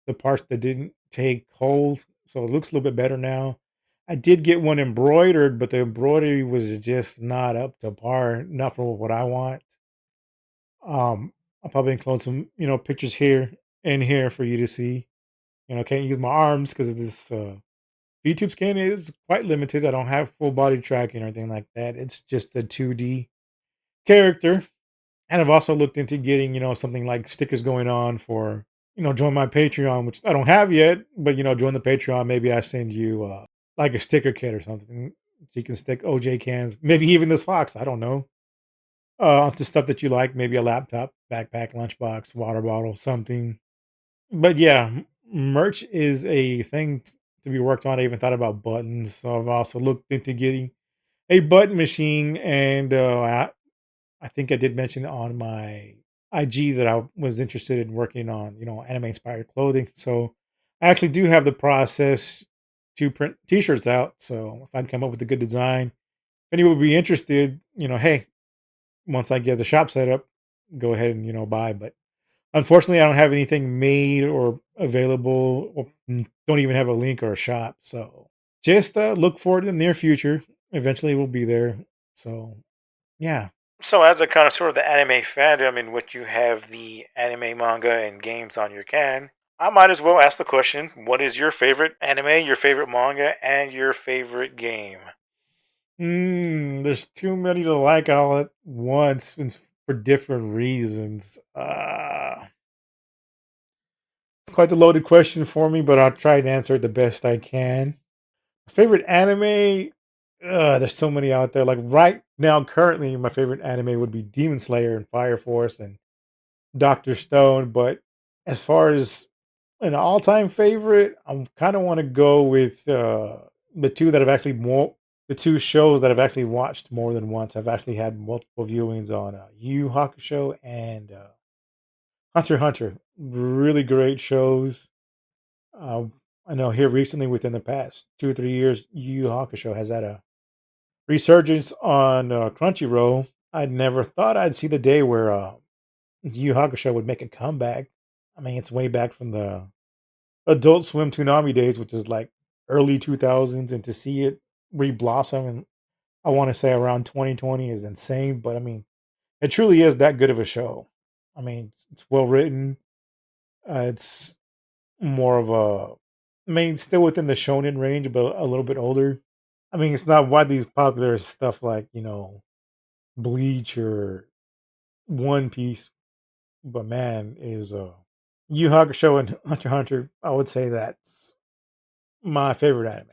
the parts that didn't take hold, so it looks a little bit better now. I did get one embroidered, but the embroidery was just not up to par, not for what I want. I'll probably include some, pictures here and here for you to see. Can't use my arms because this YouTube scan is quite limited. I don't have full body tracking or anything like that. It's just the 2D character. And I've also looked into getting, something like stickers going on for, join my Patreon, which I don't have yet, but, join the Patreon. Maybe I send you like a sticker kit or something. So you can stick OJ cans, maybe even this fox. I don't know. Onto stuff that you like, maybe a laptop, backpack, lunchbox, water bottle, something. But yeah, merch is a thing to be worked on. I even thought about buttons. So I've also looked into getting a button machine, and I think I did mention on my IG that I was interested in working on, anime inspired clothing. So I actually do have the process to print t-shirts out. So if I can come up with a good design, if anyone would be interested, hey, once I get the shop set up, go ahead and, buy. But unfortunately, I don't have anything made or available, or don't even have a link or a shop. So just look forward to the near future. Eventually, we'll be there. So yeah. So, as a connoisseur of the anime fandom in which you have the anime, manga, and games on your can, I might as well ask the question: what is your favorite anime, your favorite manga, and your favorite game? There's too many to like all at once and for different reasons. It's quite the loaded question for me, but I'll try to answer it the best I can. Favorite anime? There's so many out there. Like right now, currently, my favorite anime would be Demon Slayer and Fire Force and Doctor Stone. But as far as an all-time favorite, I kind of want to go with the two that I've actually the two shows that I've actually watched more than once. I've actually had multiple viewings on Yu Yu Hakusho and Hunter x Hunter. Really great shows. Uh, I know here recently, within the past 2 or 3 years, Yu Yu Hakusho has had a resurgence on Crunchyroll. I never thought I'd see the day where Yu Hakusho would make a comeback. I mean, it's way back from the Adult Swim Toonami days, which is like early 2000s, and to see it re-blossom and I want to say around 2020 is insane. But I mean, it truly is that good of a show. I mean, it's well written. It's more of a, I mean, still within the shonen range, but a little bit older. I mean, it's not widely as popular as stuff like Bleach or One Piece, but man, is Yu Hakusho and Hunter x Hunter. I would say that's my favorite anime.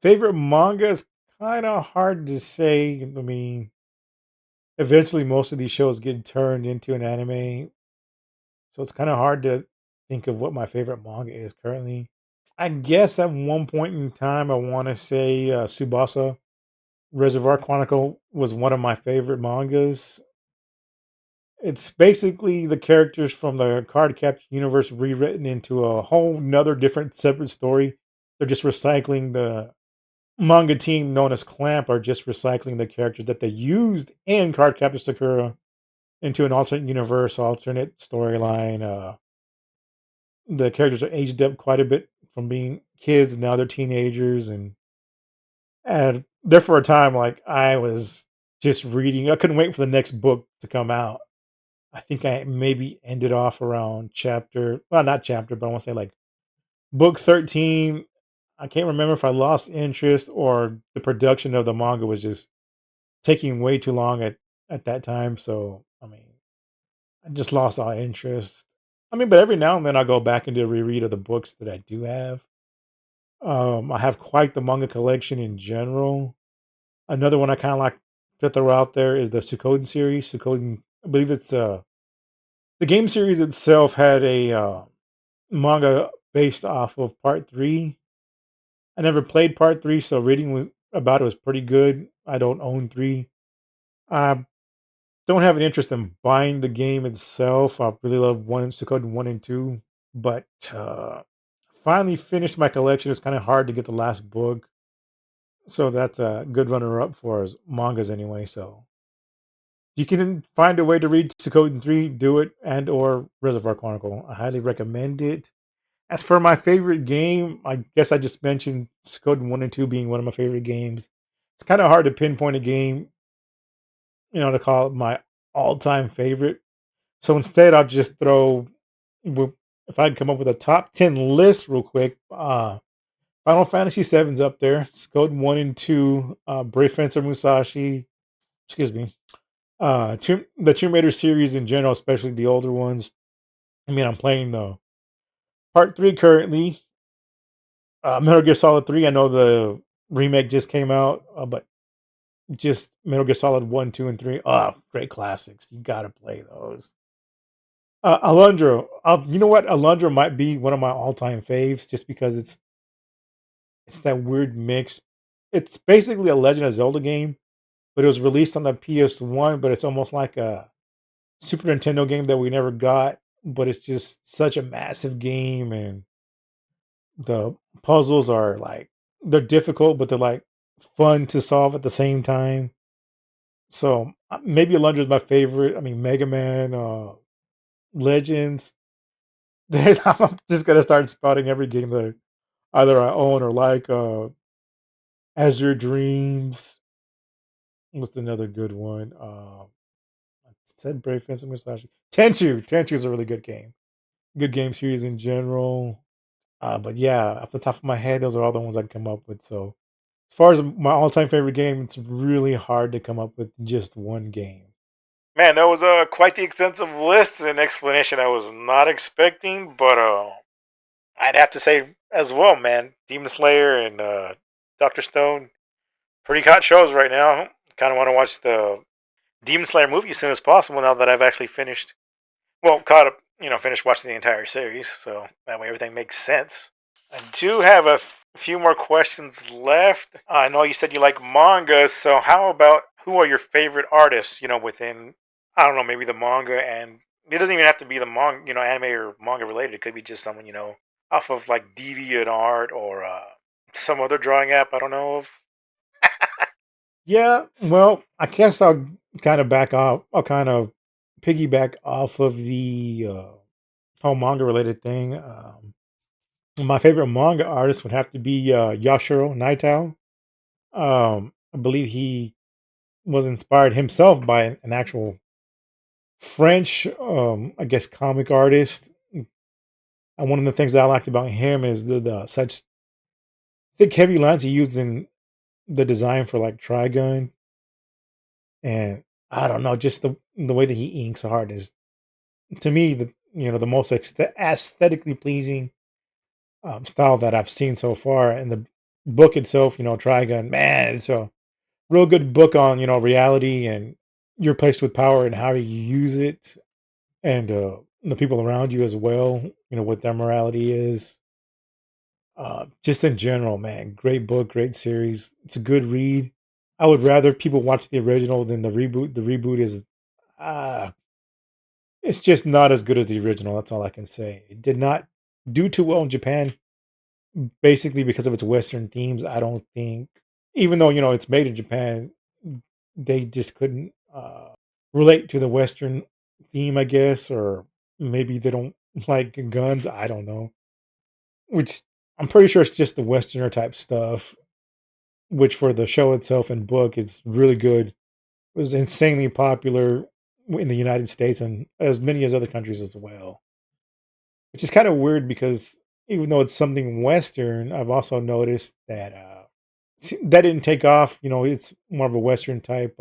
Favorite manga is kind of hard to say. I mean, eventually most of these shows get turned into an anime, so it's kind of hard to think of what my favorite manga is currently. I guess at one point in time, I want to say Subasa Reservoir Chronicle was one of my favorite mangas. It's basically the characters from the Card Captor universe rewritten into a whole nother different separate story. They're just recycling the manga team known as Clamp are just recycling the characters that they used in Card Captor Sakura into an alternate universe, alternate storyline. The characters are aged up quite a bit from being kids, now they're teenagers, and there for a time, like I was just reading. I couldn't wait for the next book to come out. I think I maybe ended off around chapter, well, not chapter, but I want to say like book 13. I can't remember if I lost interest or the production of the manga was just taking way too long at that time. So, I mean, I just lost all interest. I mean, but every now and then I go back and do a reread of the books that I do have. I have quite the manga collection in general. Another one I kind of like to throw out there is the Suikoden series. Suikoden, I believe it's the game series itself had a manga based off of part three. I never played part three, so reading about it was pretty good. I don't own three. I don't have an interest in buying the game itself. I really love one Suikoden one and two, but finally finished my collection. It's kind of hard to get the last book, so that's a good runner up for us mangas anyway. So if you can find a way to read Suikoden 3, do it, and or Reservoir Chronicle. I highly recommend it. As for my favorite game, I guess I just mentioned Suikoden 1 and 2 being one of my favorite games. It's kind of hard to pinpoint a game, to call it my all-time favorite. So instead, I'll just if I can come up with a top 10 list real quick, Final Fantasy VII's up there. Suikoden 1 and 2, Brave Fencer Musashi, excuse me, the Tomb Raider series in general, especially the older ones. I mean, I'm playing the part three currently. Metal Gear Solid 3. I know the remake just came out, but just Metal Gear Solid 1, 2, and 3. Oh, great classics. You gotta play those. Alundra. You know what? Alundra might be one of my all-time faves, just because it's that weird mix. It's basically a Legend of Zelda game, but it was released on the PS1. But it's almost like a Super Nintendo game that we never got. But it's just such a massive game, and the puzzles are like they're difficult, but they're like fun to solve at the same time. So maybe Alundra is my favorite. I mean, Mega Man, Legends. I'm just gonna start spouting every game that either I own or like. Azure Dreams. What's another good one? I said Brave Fencer Musashi. Tenchu. Tenchu is a really good game. Good game series in general. But yeah, off the top of my head, those are all the ones I can come up with. So as far as my all-time favorite game, it's really hard to come up with just one game. Man, that was quite the extensive list and explanation I was not expecting, but I'd have to say as well, man, Demon Slayer and Doctor Stone, pretty hot shows right now. Kind of want to watch the Demon Slayer movie as soon as possible now that I've actually finished, well, caught up, finished watching the entire series, so that way everything makes sense. I do have a few more questions left. I know you said you like manga, so how about who are your favorite artists? Within I don't know, maybe the manga, and it doesn't even have to be the manga, anime or manga related. It could be just someone off of like DeviantArt or some other drawing app I don't know of. Yeah, well, I guess I'll kind of back off. I'll kind of piggyback off of the whole manga related thing. My favorite manga artist would have to be Yashiro Naitao. I believe he was inspired himself by an actual French, I guess, comic artist. And one of the things that I liked about him is the such thick, heavy lines he used in the design for like Trigun, and I don't know, just the way that he inks art is to me the most aesthetically pleasing style that I've seen so far. And the book itself, Trigun, man, it's a real good book on reality and your place with power and how you use it, and the people around you as well. What their morality is. Just in general, man, great book, great series. It's a good read. I would rather people watch the original than the reboot. The reboot is, uh, it's just not as good as the original. That's all I can say. It did not do too well in Japan, basically because of its Western themes. I don't think, even though it's made in Japan, they just couldn't relate to the Western theme, I guess, or maybe they don't like guns. I don't know. Which I'm pretty sure it's just the Westerner type stuff. Which for the show itself and book is really good. It was insanely popular in the United States and as many as other countries as well. Which is kind of weird because even though it's something Western, I've also noticed that that didn't take off. It's more of a Western type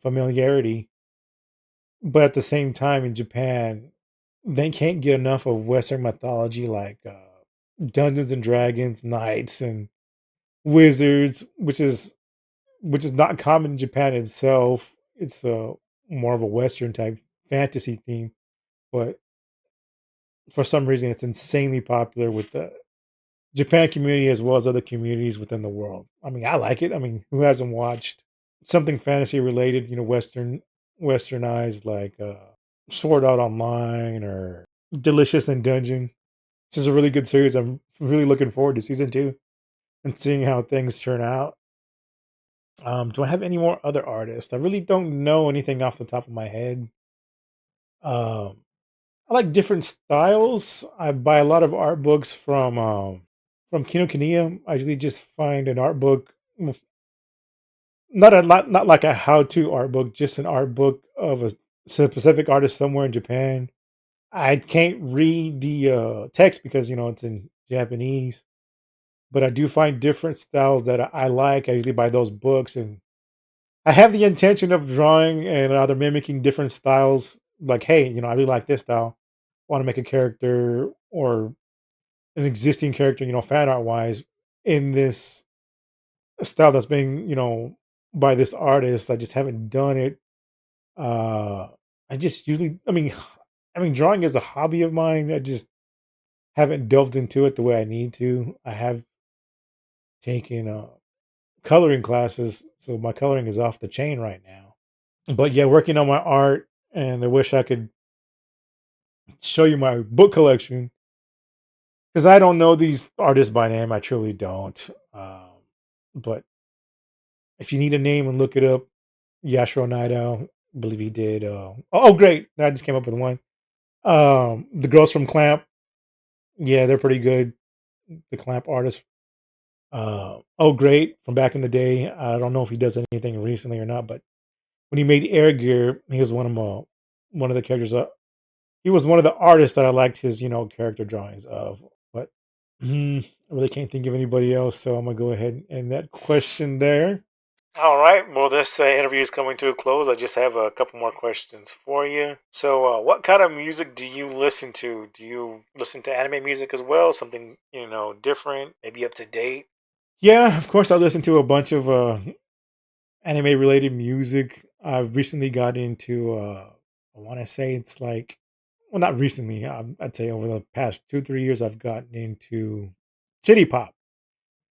familiarity. But at the same time, in Japan, they can't get enough of Western mythology like Dungeons and Dragons, knights, and wizards, which is not common in Japan itself. It's more of a Western type fantasy theme, but for some reason, it's insanely popular with the Japan community as well as other communities within the world. I mean, I like it. I mean, who hasn't watched something fantasy related? Westernized like Sword Art Online or Delicious in Dungeon, which is a really good series. I'm really looking forward to season 2 and seeing how things turn out. Do I have any more other artists? I really don't know anything off the top of my head. Um, I like different styles. I buy a lot of art books from Kinokuniya. I usually just find an art book, not like a how-to art book, just an art book of a specific artist somewhere in Japan. I can't read the text because it's in Japanese, but I do find different styles that I like. I usually buy those books, and I have the intention of drawing and either mimicking different styles. Like, hey, I really like this style. Want to make a character or an existing character, fan art wise, in this style that's being, by this artist. I just haven't done it. Uh, I just usually, I mean, drawing is a hobby of mine. I just haven't delved into it the way I need to. I have taken coloring classes, so my coloring is off the chain right now. But yeah, working on my art, and I wish I could show you my book collection because I don't know these artists by name. I truly don't. But if you need a name and look it up, Yashiro Naito, I believe he did. Oh, great! I just came up with one. The girls from Clamp, yeah, they're pretty good. The Clamp artists. Oh, great! From back in the day. I don't know if he does anything recently or not, but when he made Air Gear, he was one of the characters. He was one of the artists that I liked his, character drawings of. But I really can't think of anybody else, so I'm gonna go ahead and end that question there. All right. Well, this interview is coming to a close. I just have a couple more questions for you. So, what kind of music do you listen to? Do you listen to anime music as well? Something different, maybe up to date? Yeah, of course. I listen to a bunch of anime related music. I've recently got into. I want to say it's like, well, not recently. I'd say over the past 2 3 years, I've gotten into city pop,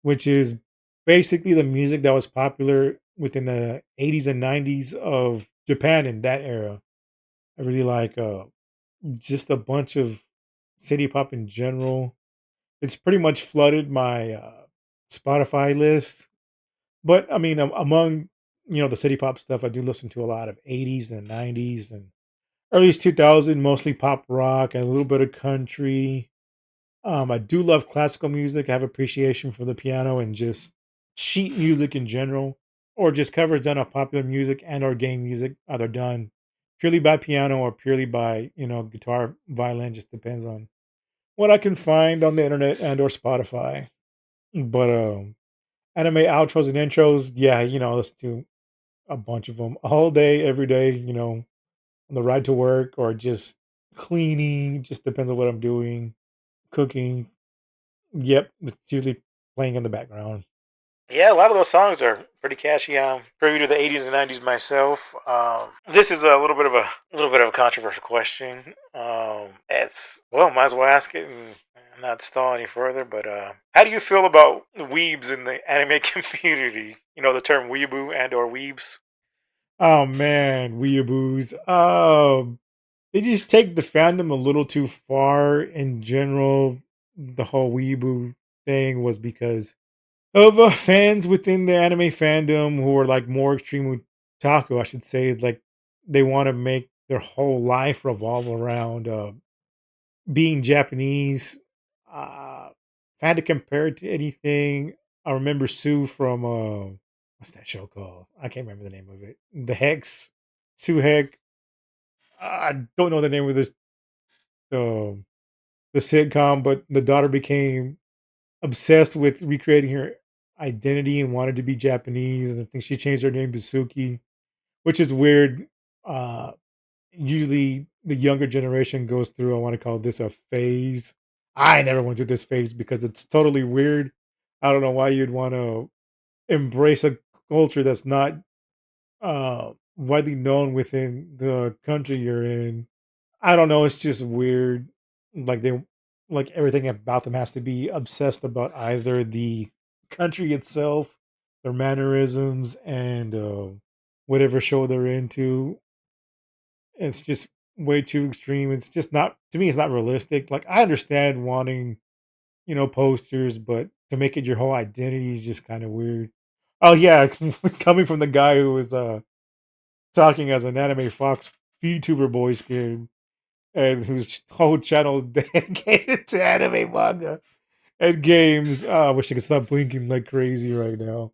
which is basically the music that was popular within the 80s and 90s of Japan in that era. I really like just a bunch of city pop in general. It's pretty much flooded my Spotify list. But I mean, among the city pop stuff. I do listen to a lot of 80s and 90s and early 2000, mostly pop rock and a little bit of country. I do love classical music. I have appreciation for the piano and just sheet music in general, or just covers done of popular music and or game music, either done purely by piano or purely by guitar, violin. Just depends on what I can find on the internet and or Spotify. But anime outros and intros, yeah, let's do a bunch of them all day, every day. On the ride to work or just cleaning. Just depends on what I'm doing, cooking. Yep, it's usually playing in the background. Yeah, a lot of those songs are pretty catchy. Preview to the '80s and '90s myself. This is a little bit of a controversial question. It's well, might as well ask it and not stall any further. But how do you feel about weebs in the anime community? You know the term weeaboo and or weebs. Oh man, weeaboos. They just take the fandom a little too far in general. The whole weeaboo thing was because of fans within the anime fandom who are like more extreme otaku, I should say. Like they want to make their whole life revolve around being Japanese. If I had to compare it to anything, I remember Sue from what's that show called? I can't remember the name of it. The Hex, Sue Heck. I don't know the name of this um the sitcom, but the daughter became obsessed with recreating her identity and wanted to be Japanese. And I think she changed her name to Suki, which is weird. Uh, Usually, the younger generation goes through, I want to call this a phase. I never went through this phase because it's totally weird. I don't know why you'd want to embrace a culture that's not widely known within the country you're in. I don't know, it's just weird. Like they like everything about them has to be obsessed about either the country itself, their mannerisms, and whatever show they're into. It's just way too extreme. It's just not to me. It's not realistic. Like I understand wanting posters, but to make it your whole identity is just kind of weird. Oh yeah, coming from the guy who was talking as an anime Fox VTuber boy skin and whose whole channel is dedicated to anime manga and games. I wish I could stop blinking like crazy right now.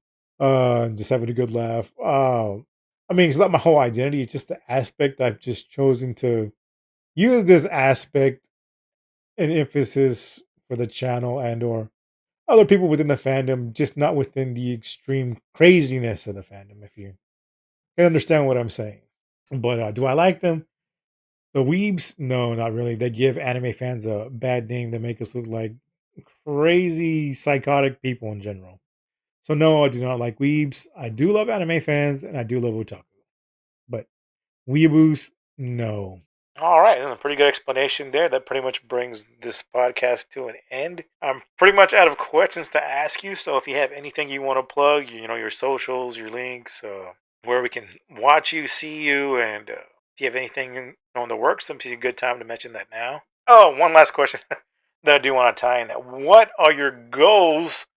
Just having a good laugh. I mean, it's not my whole identity. It's just the aspect I've just chosen to use this aspect and emphasis for the channel and or other people within the fandom, just not within the extreme craziness of the fandom. If you can understand what I'm saying, but do I like them? The weebs? No, not really. They give anime fans a bad name. They make us look like crazy, psychotic people in general. So no, I do not like weebs. I do love anime fans and I do love otaku. But weeaboos, no. All right, that's a pretty good explanation there. That pretty much brings this podcast to an end. I'm pretty much out of questions to ask you. So if you have anything you want to plug, your socials, your links, where we can watch you, see you, and if you have anything on the works, it's a good time to mention that now. Oh, one last question that I do want to tie in that. What are your goals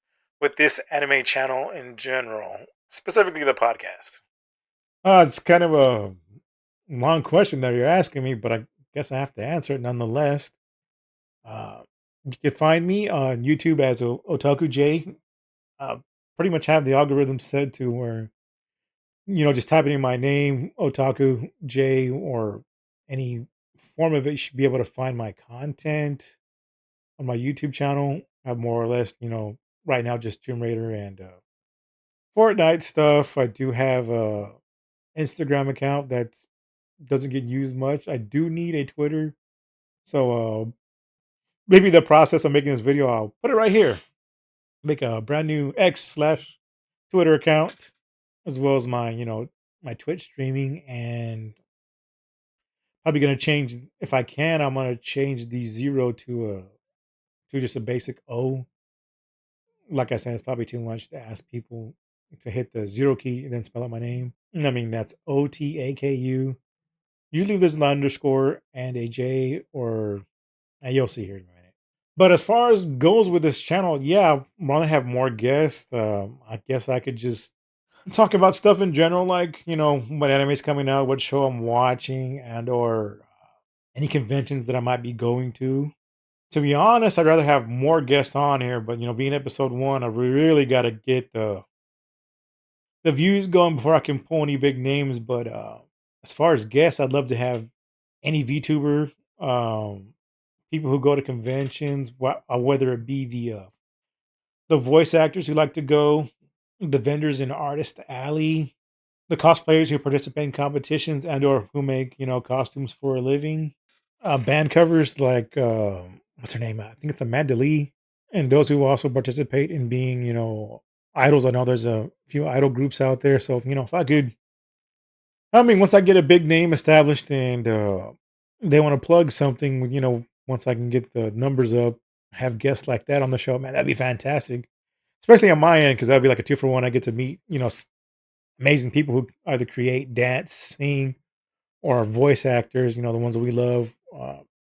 with this anime channel in general, specifically the podcast? It's kind of a long question that you're asking me, but I guess I have to answer it nonetheless. Uh, you can find me on YouTube as Otaku J. Uh, Pretty much have the algorithm set to where just typing in my name, Otaku J, or any form of it, you should be able to find my content on my YouTube channel. I have more or less, right now just Tomb Raider and Fortnite stuff. I do have a Instagram account that doesn't get used much. I do need a Twitter. So maybe the process of making this video, I'll put it right here. Make a brand new X/Twitter account, as well as my Twitch streaming, and probably gonna change if I can. I'm gonna change the zero to just a basic O. Like I said, it's probably too much to ask people to hit the zero key and then spell out my name. I mean that's OTAKU. Usually there's an underscore and a J, or you'll see here in a minute. But as far as goes with this channel, yeah, I want to have more guests. I guess I could just talk about stuff in general, like what anime's coming out, what show I'm watching, and or any conventions that I might be going to. To be honest, I'd rather have more guests on here, but being episode one, I really got to get the views going before I can pull any big names. But as far as guests, I'd love to have any VTuber, um, people who go to conventions, whether it be the voice actors who like to go, the vendors in Artist Alley, the cosplayers who participate in competitions and or who make costumes for a living, band covers like what's her name? I think it's Amanda Lee, and those who also participate in being idols. I know there's a few idol groups out there, so if I could, I mean, once I get a big name established and they want to plug something, once I can get the numbers up, have guests like that on the show, man, that'd be fantastic. Especially on my end, because that'd be like a two for one. I get to meet, amazing people who either create, dance, sing, or voice actors, the ones that we love.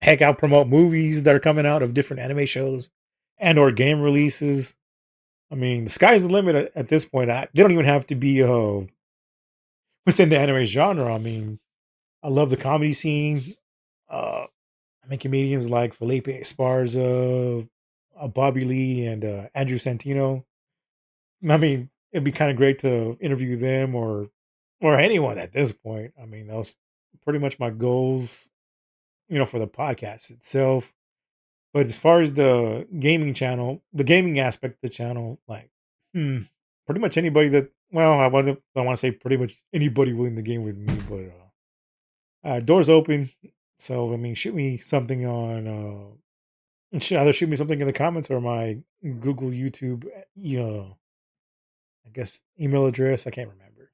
Heck, I'll promote movies that are coming out of different anime shows and or game releases. I mean, the sky's the limit at this point. They don't even have to be within the anime genre. I mean, I love the comedy scene. Uh, I mean, comedians like Felipe Esparza, Bobby Lee, and Andrew Santino. I mean, it'd be kind of great to interview them or anyone at this point. I mean, those pretty much my goals, for the podcast itself. But as far as the gaming channel, the gaming aspect of the channel, like, pretty much anybody that, well, I want to say pretty much anybody willing to game with me, but doors open. So I mean, shoot me something on, either shoot me something in the comments or my Google, YouTube, I guess email address. I can't remember,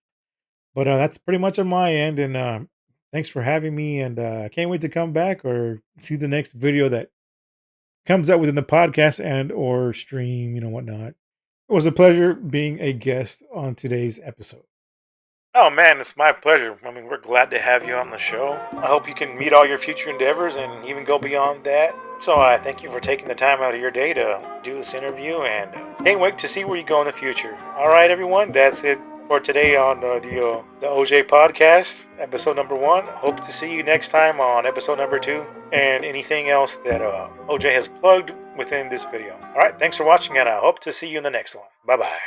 but that's pretty much on my end. And thanks for having me. And I can't wait to come back or see the next video that comes out within the podcast and or stream, whatnot. It was a pleasure being a guest on today's episode. Oh man, it's my pleasure. I mean, we're glad to have you on the show. I hope you can meet all your future endeavors and even go beyond that. So I thank you for taking the time out of your day to do this interview and can't wait to see where you go in the future. All right, everyone, that's it for today on the OJ podcast, episode number one. Hope to see you next time on episode number two and anything else that OJ has plugged within this video. All right, thanks for watching and I hope to see you in the next one. Bye bye.